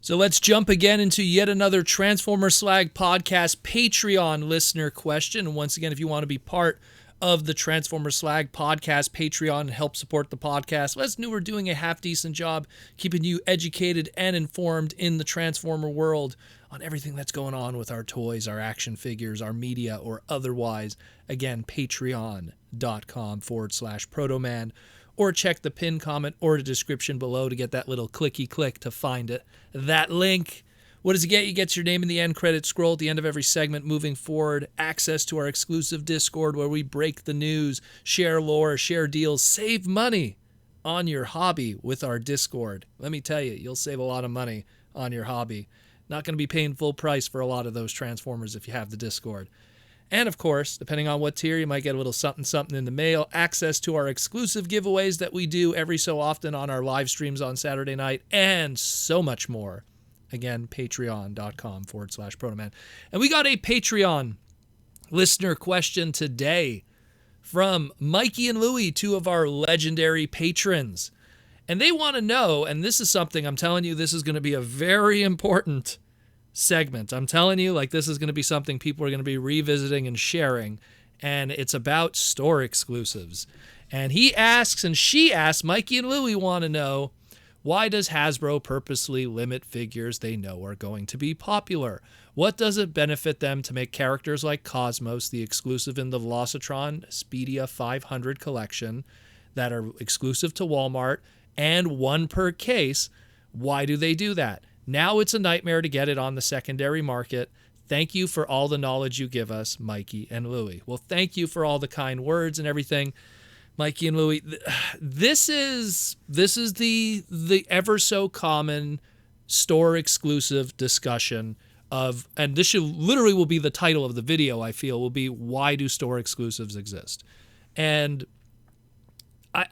So let's jump again into yet another Transformers Slag podcast Patreon listener question. And once again, if you want to be part of the Transformers Slag podcast Patreon and help support the podcast, let us know we're doing a half-decent job keeping you educated and informed in the Transformer world on everything that's going on with our toys, our action figures, our media, or otherwise. Again, patreon.com/protoman. Or check the pinned comment or the description below to get that little clicky click to find it. That link. What does it get? You get your name in the end credit scroll at the end of every segment moving forward. Access to our exclusive Discord where we break the news, share lore, share deals, save money on your hobby with our Discord. Let me tell you, you'll save a lot of money on your hobby. Not going to be paying full price for a lot of those Transformers if you have the Discord. And of course, depending on what tier, you might get a little something in the mail, access to our exclusive giveaways that we do every so often on our live streams on Saturday night, and so much more. Again, patreon.com/protoman. And we got a Patreon listener question today from Mikey and Louie, two of our legendary patrons. And they want to know, and this is something, I'm telling you, this is going to be a very important segment. I'm telling you, like, this is going to be something people are going to be revisiting and sharing, and it's about store exclusives. And he asks, and she asks, Mikey and Louie want to know, why does Hasbro purposely limit figures they know are going to be popular? What does it benefit them to make characters like Cosmos, the exclusive in the Velocitron Speedia 500 collection, that are exclusive to Walmart, and one per case? Why do they do that? Now it's a nightmare to get it on the secondary market. Thank you for all the knowledge you give us, Mikey and Louie. Well, thank you for all the kind words and everything, Mikey and Louie. This is the ever so common store exclusive discussion of, and this literally will be the title of the video, I feel, will be, why do store exclusives exist? And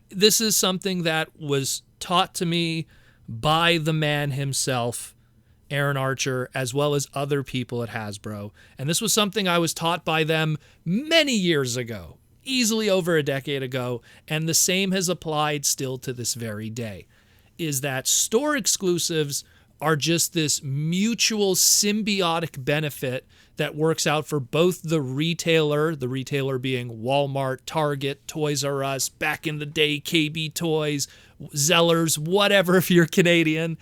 this is something that was taught to me by the man himself, Aaron Archer, as well as other people at Hasbro. And this was something I was taught by them many years ago, easily over a decade ago, and the same has applied still to this very day, is that store exclusives are just this mutual symbiotic benefit that works out for both the retailer being Walmart, Target, Toys R Us, back in the day, KB Toys, Zellers, whatever if you're Canadian,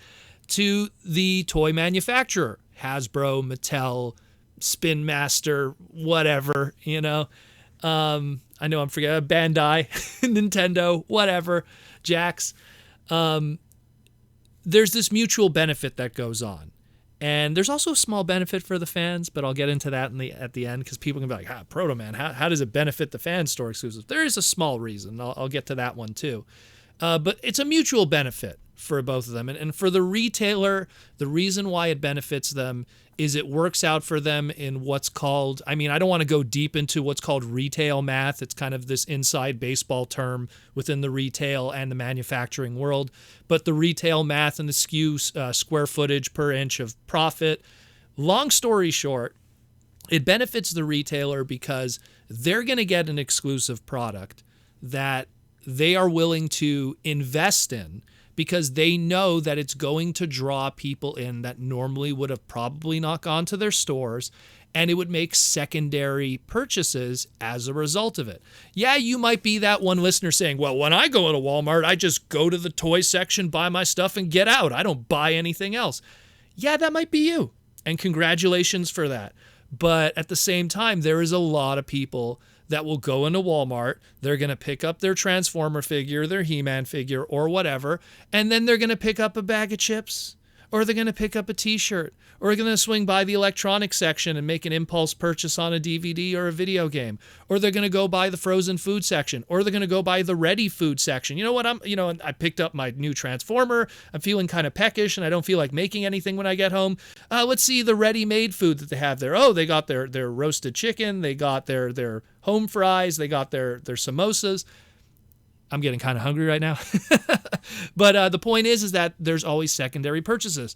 to the toy manufacturer, Hasbro, Mattel, Spin Master, whatever, you know. I know I'm forgetting, Bandai, Nintendo, whatever, Jax. There's this mutual benefit that goes on. And there's also a small benefit for the fans, but I'll get into that at the end, because people can be like, Proto Man, how does it benefit the fan store exclusive? There is a small reason. I'll get to that one too. But it's a mutual benefit for both of them. And for the retailer, the reason why it benefits them is it works out for them in what's called, I mean, I don't want to go deep into what's called retail math. It's kind of this inside baseball term within the retail and the manufacturing world. But the retail math and the SKU, square footage per inch of profit. Long story short, it benefits the retailer because they're going to get an exclusive product that they are willing to invest in, because they know that it's going to draw people in that normally would have probably not gone to their stores, and it would make secondary purchases as a result of it. Yeah, you might be that one listener saying, well, when I go to Walmart, I just go to the toy section, buy my stuff, and get out. I don't buy anything else. Yeah, that might be you, and congratulations for that. But at the same time, there is a lot of people that will go into Walmart, they're going to pick up their Transformer figure, their He-Man figure, or whatever, and then they're going to pick up a bag of chips, or they're going to pick up a t-shirt, or they're going to swing by the electronics section and make an impulse purchase on a DVD or a video game, or they're going to go by the frozen food section, or they're going to go by the ready food section. You know what, I picked up my new Transformer, I'm feeling kind of peckish, and I don't feel like making anything when I get home. Let's see the ready-made food that they have there. Oh, they got their roasted chicken, they got their home fries, they got their samosas. I'm getting kind of hungry right now. But the point is that there's always secondary purchases.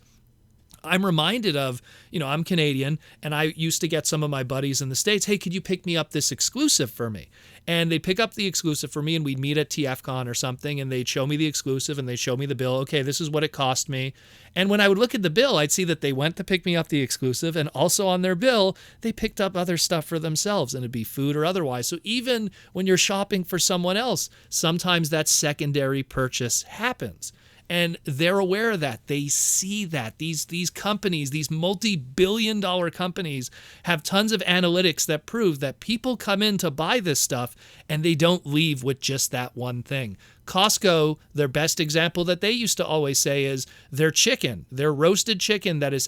I'm reminded of, I'm Canadian, and I used to get some of my buddies in the States, hey, could you pick me up this exclusive for me? And they pick up the exclusive for me, and we'd meet at TFCon or something, and they'd show me the exclusive, and they'd show me the bill. Okay, this is what it cost me. And when I would look at the bill, I'd see that they went to pick me up the exclusive, and also on their bill, they picked up other stuff for themselves, and it'd be food or otherwise. So even when you're shopping for someone else, sometimes that secondary purchase happens. And they're aware of that. They see that. These companies, these multi-billion-dollar companies, have tons of analytics that prove that people come in to buy this stuff and they don't leave with just that one thing. Costco, their best example that they used to always say is their chicken, their roasted chicken that is,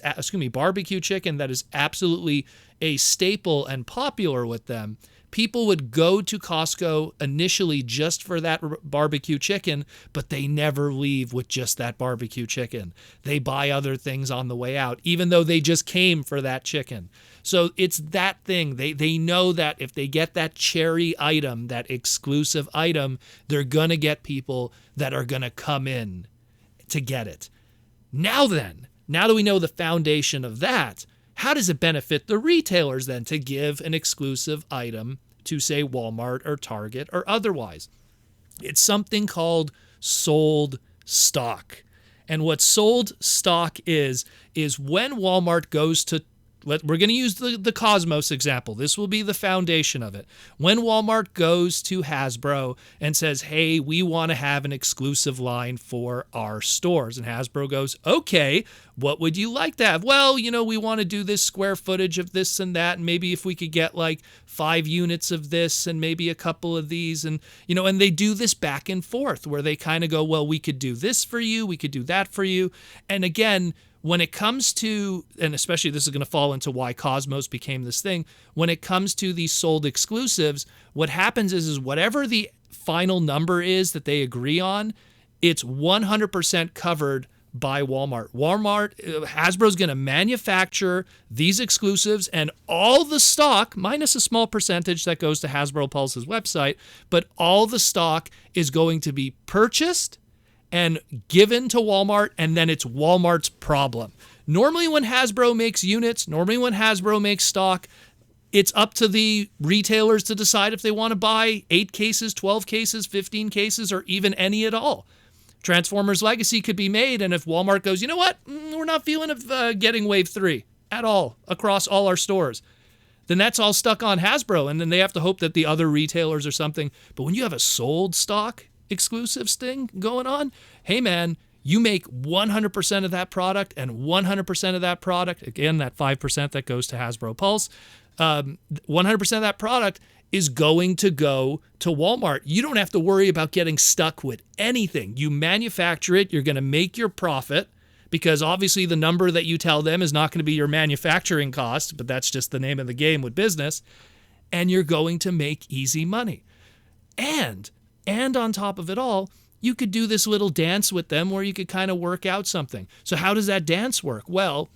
barbecue chicken that is absolutely a staple and popular with them. People would go to Costco initially just for that barbecue chicken, but they never leave with just that barbecue chicken. They buy other things on the way out, even though they just came for that chicken. So it's that thing. They know that if they get that cherry item, that exclusive item, they're going to get people that are going to come in to get it. Now that we know the foundation of that, how does it benefit the retailers then to give an exclusive item to, say, Walmart or Target or otherwise? It's something called sold stock. And what sold stock is when Walmart goes to, we're going to use the Cosmos example. This will be the foundation of it. When Walmart goes to Hasbro and says, hey, we want to have an exclusive line for our stores. And Hasbro goes, okay, what would you like to have? Well, we want to do this square footage of this and that. And maybe if we could get like 5 units of this and maybe a couple of these. And, and they do this back and forth where they kind of go, well, we could do this for you. We could do that for you. And again, when it comes to, and especially this is going to fall into why Cosmos became this thing, when it comes to these sold exclusives, what happens is whatever the final number is that they agree on, it's 100% covered by Walmart. Hasbro's going to manufacture these exclusives, and all the stock, minus a small percentage that goes to Hasbro Pulse's website, but all the stock is going to be purchased and given to Walmart, and then it's Walmart's problem. Normally when Hasbro makes units, normally when Hasbro makes stock, it's up to the retailers to decide if they want to buy 8 cases, 12 cases, 15 cases, or even any at all. Transformers Legacy could be made, and if Walmart goes, you know what, we're not feeling of getting Wave 3 at all across all our stores, then that's all stuck on Hasbro, and then they have to hope that the other retailers or something. But when you have a sold stock exclusives thing going on, hey man, you make 100% of that product, and 100% of that product, again, that 5% that goes to Hasbro Pulse, 100% of that product is going to go to Walmart. You don't have to worry about getting stuck with anything. You manufacture it, you're going to make your profit, because obviously the number that you tell them is not going to be your manufacturing cost, but that's just the name of the game with business, and you're going to make easy money. And on top of it all, you could do this little dance with them where you could kind of work out something. So how does that dance work? Well,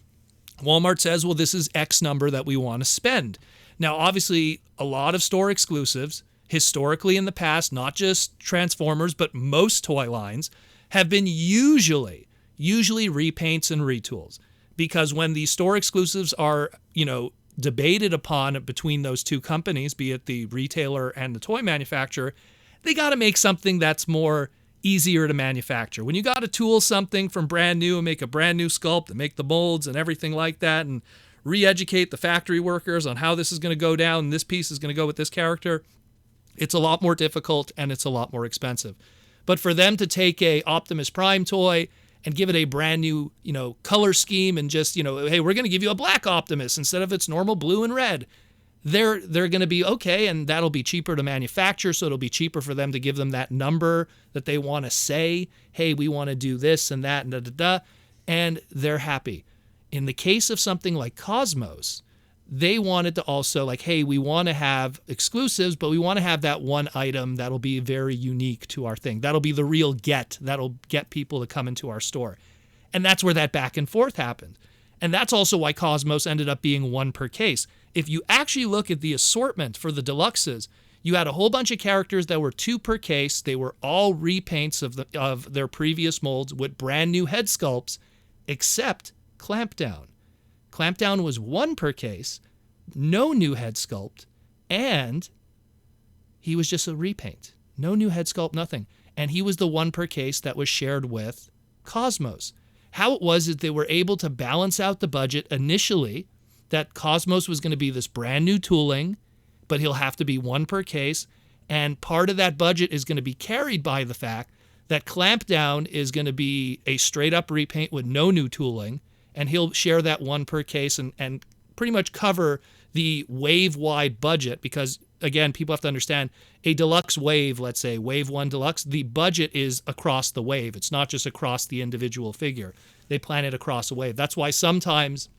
Walmart says, well, this is X number that we want to spend. Now, obviously, a lot of store exclusives, historically in the past, not just Transformers, but most toy lines, have been usually repaints and retools. Because when these store exclusives are, debated upon between those two companies, be it the retailer and the toy manufacturer, they got to make something that's more easier to manufacture. When you got to tool something from brand new and make a brand new sculpt and make the molds and everything like that and re-educate the factory workers on how this is going to go down and this piece is going to go with this character, it's a lot more difficult and it's a lot more expensive. But for them to take a Optimus Prime toy and give it a brand new, color scheme and just, hey, we're going to give you a black Optimus instead of its normal blue and red, they're going to be okay, and that'll be cheaper to manufacture, so it'll be cheaper for them to give them that number that they want to say, hey, we want to do this and that and da-da-da, and they're happy. In the case of something like Cosmos, they wanted to also hey, we want to have exclusives, but we want to have that one item that'll be very unique to our thing. That'll be the real that'll get people to come into our store. And that's where that back and forth happened. And that's also why Cosmos ended up being 1 per case. If you actually look at the assortment for the deluxes, you had a whole bunch of characters that were 2 per case. They were all repaints of their previous molds with brand new head sculpts, except Clampdown. Clampdown was 1 per case, no new head sculpt, and he was just a repaint. No new head sculpt, nothing. And he was the 1 per case that was shared with Cosmos. How it was is they were able to balance out the budget initially, that Cosmos was going to be this brand new tooling, but he'll have to be 1 per case. And part of that budget is going to be carried by the fact that Clampdown is going to be a straight up repaint with no new tooling, and he'll share that 1 per case and pretty much cover the wave-wide budget, because, again, people have to understand, a deluxe wave, let's say Wave 1 Deluxe, the budget is across the wave. It's not just across the individual figure. They plan it across a wave. That's why sometimes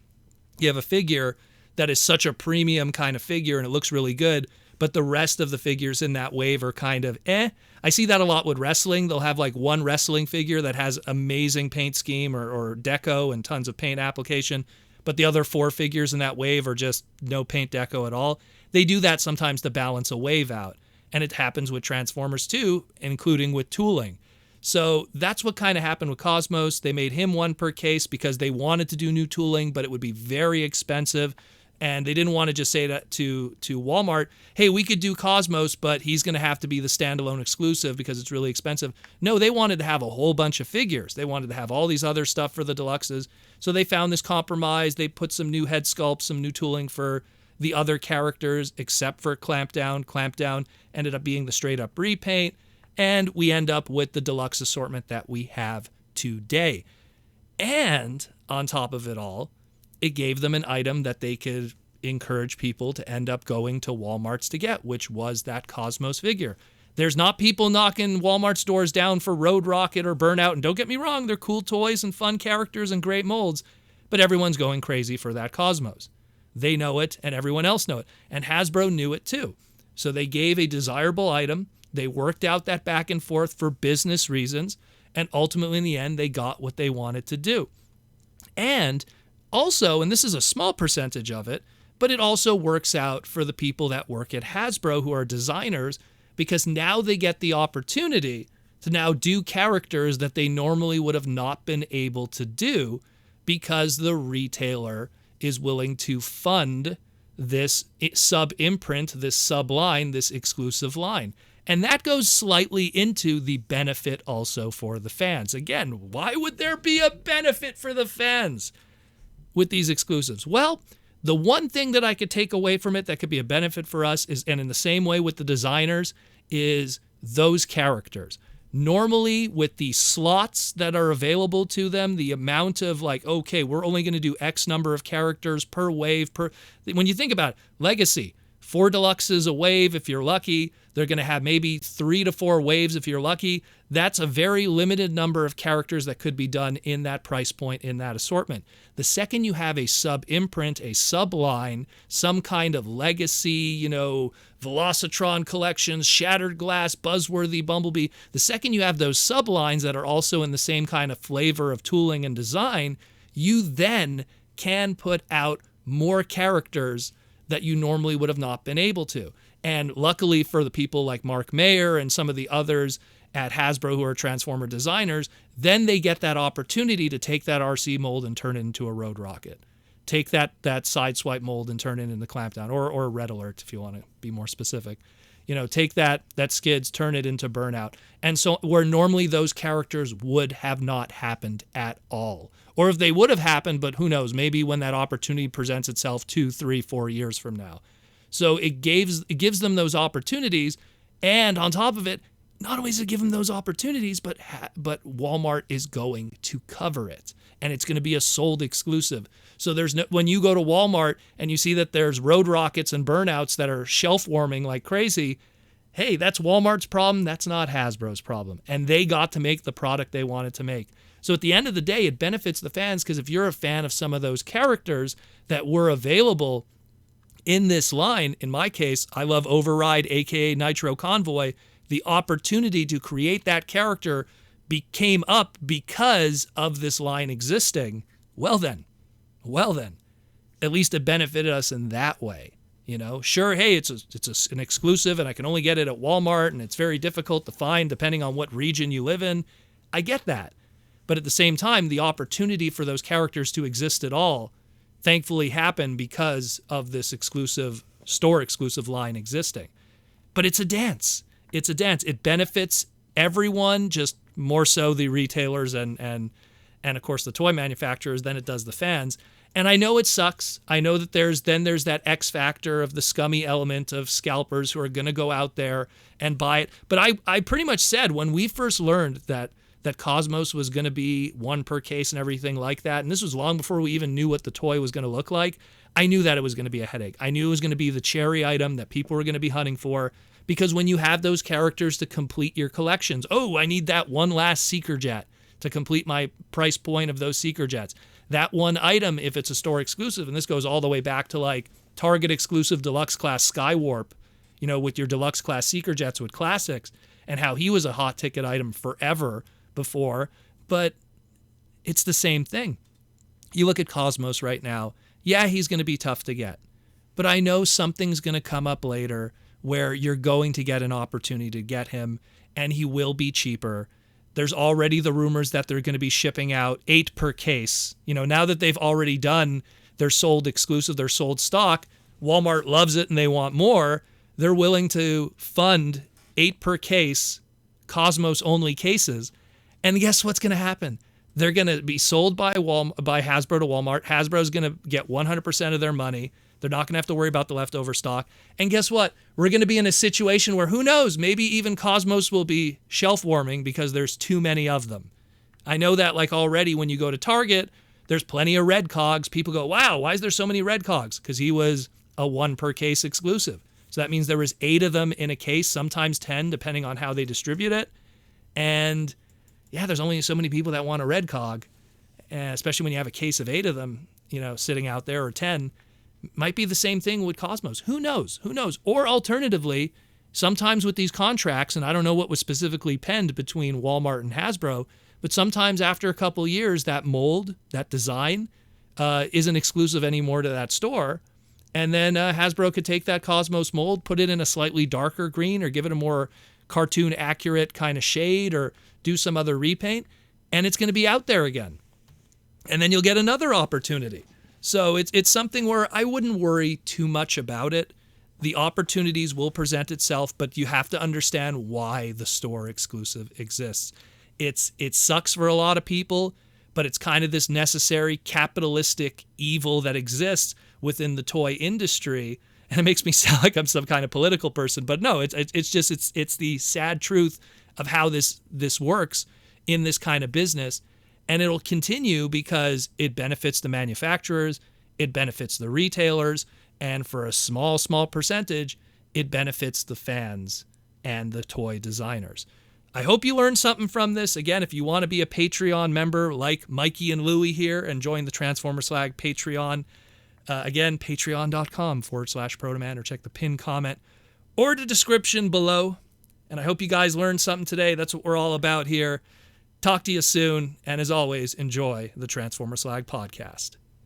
you have a figure that is such a premium kind of figure and it looks really good, but the rest of the figures in that wave are kind of eh. I see that a lot with wrestling. They'll have like one wrestling figure that has amazing paint scheme or deco and tons of paint application, but the other 4 figures in that wave are just no paint deco at all. They do that sometimes to balance a wave out, and it happens with Transformers too, including with tooling. So that's what kind of happened with Cosmos. They made him 1 per case because they wanted to do new tooling, but it would be very expensive. And they didn't want to just say that to Walmart, hey, we could do Cosmos, but he's going to have to be the standalone exclusive because it's really expensive. No, they wanted to have a whole bunch of figures. They wanted to have all these other stuff for the deluxes. So they found this compromise. They put some new head sculpts, some new tooling for the other characters, except for Clampdown. Clampdown ended up being the straight up repaint. And we end up with the deluxe assortment that we have today. And on top of it all, it gave them an item that they could encourage people to end up going to Walmart's to get, which was that Cosmos figure. There's not people knocking Walmart's doors down for Road Rocket or Burnout, and don't get me wrong, they're cool toys and fun characters and great molds, but everyone's going crazy for that Cosmos. They know it, and everyone else know it, and Hasbro knew it too. So they gave a desirable item, they worked out that back and forth for business reasons, and ultimately in the end, they got what they wanted to do. And also, and this is a small percentage of it, but it also works out for the people that work at Hasbro who are designers, because now they get the opportunity to now do characters that they normally would have not been able to do because the retailer is willing to fund this sub-imprint, this sub-line, this exclusive line. And that goes slightly into the benefit also for the fans. Again, why would there be a benefit for the fans with these exclusives? Well, the one thing that I could take away from it that could be a benefit for us is, and in the same way with the designers, is those characters. Normally with the slots that are available to them, the amount of like, okay, we're only going to do X number of characters per wave. When you think about it, Legacy, 4 deluxes a wave if you're lucky. They're going to have maybe 3 to 4 waves if you're lucky. That's a very limited number of characters that could be done in that price point, in that assortment. The second you have a sub-imprint, a sub-line, some kind of legacy, Velocitron collections, Shattered Glass, Buzzworthy, Bumblebee, the second you have those sub-lines that are also in the same kind of flavor of tooling and design, you then can put out more characters that you normally would have not been able to. And luckily for the people like Mark Mayer and some of the others at Hasbro who are Transformer designers, then they get that opportunity to take that RC mold and turn it into a Road Rocket. Take that Sideswipe mold and turn it into Clampdown, or Red Alert if you want to be more specific. Take that Skids, turn it into Burnout. And so where normally those characters would have not happened at all. Or if they would have happened, but who knows, maybe when that opportunity presents itself 2, 3, 4 years from now. So it gives them those opportunities, and on top of it, not only does it give them those opportunities, but Walmart is going to cover it, and it's going to be a sold exclusive. So when you go to Walmart and you see that there's Road Rockets and Burnouts that are shelf warming like crazy, hey, that's Walmart's problem. That's not Hasbro's problem, and they got to make the product they wanted to make. So at the end of the day, it benefits the fans, because if you're a fan of some of those characters that were available in this line, in my case, I love Override, aka Nitro Convoy. The opportunity to create that character came up because of this line existing. Well then, at least it benefited us in that way. Sure, hey, it's an exclusive and I can only get it at Walmart and it's very difficult to find depending on what region you live in. I get that. But at the same time, the opportunity for those characters to exist at all thankfully happened because of this exclusive, store exclusive line existing. But it's a dance. It's a dance. It benefits everyone, just more so the retailers and of course the toy manufacturers than it does the fans. And I know it sucks. I know that there's that X factor of the scummy element of scalpers who are going to go out there and buy it. But I pretty much said when we first learned that Cosmos was going to be one per case and everything like that, and this was long before we even knew what the toy was going to look like, I knew that it was going to be a headache. I knew it was going to be the cherry item that people were going to be hunting for, because when you have those characters to complete your collections, oh, I need that one last Seeker Jet to complete my price point of those Seeker Jets. That one item, if it's a store exclusive, and this goes all the way back to like Target exclusive Deluxe Class Skywarp, with your Deluxe Class Seeker Jets with Classics, and how he was a hot ticket item forever before. But it's the same thing. You look at Cosmos right now. Yeah, he's going to be tough to get. But I know something's going to come up later where you're going to get an opportunity to get him, and he will be cheaper. There's already the rumors that they're going to be shipping out 8 per case. Now that they've already done their sold exclusive, their sold stock, Walmart loves it and they want more. They're willing to fund 8 per case Cosmos only cases. And guess what's going to happen? They're going to be sold by Hasbro to Walmart. Hasbro's going to get 100% of their money. They're not going to have to worry about the leftover stock. And guess what? We're going to be in a situation where, who knows, maybe even Cosmos will be shelf warming because there's too many of them. I know that like already when you go to Target, there's plenty of red cogs. People go, wow, why is there so many red cogs? Because he was a 1 per case exclusive. So that means there was 8 of them in a case, sometimes 10, depending on how they distribute it. And yeah, there's only so many people that want a red cog, especially when you have a case of 8 of them, sitting out there, or 10. Might be the same thing with Cosmos. Who knows? Or alternatively, sometimes with these contracts, and I don't know what was specifically penned between Walmart and Hasbro, but sometimes after a couple years, that mold, that design, isn't exclusive anymore to that store. And then Hasbro could take that Cosmos mold, put it in a slightly darker green, or give it a more cartoon accurate kind of shade, or do some other repaint, and it's going to be out there again. And then you'll get another opportunity. So it's something where I wouldn't worry too much about it. The opportunities will present itself, but you have to understand why the store exclusive exists. It sucks for a lot of people, but it's kind of this necessary capitalistic evil that exists within the toy industry. And it makes me sound like I'm some kind of political person, but no, it's the sad truth of how this works in this kind of business. And it'll continue because it benefits the manufacturers, it benefits the retailers, and for a small percentage, it benefits the fans and the toy designers. I hope you learned something from this. Again, if you want to be a Patreon member like Mikey and Louie here and join the Transformers Slag Patreon, again, patreon.com/Protoman, or check the pinned comment or the description below. And I hope you guys learned something today. That's what we're all about here. Talk to you soon, and as always, enjoy the Transformers Slag podcast.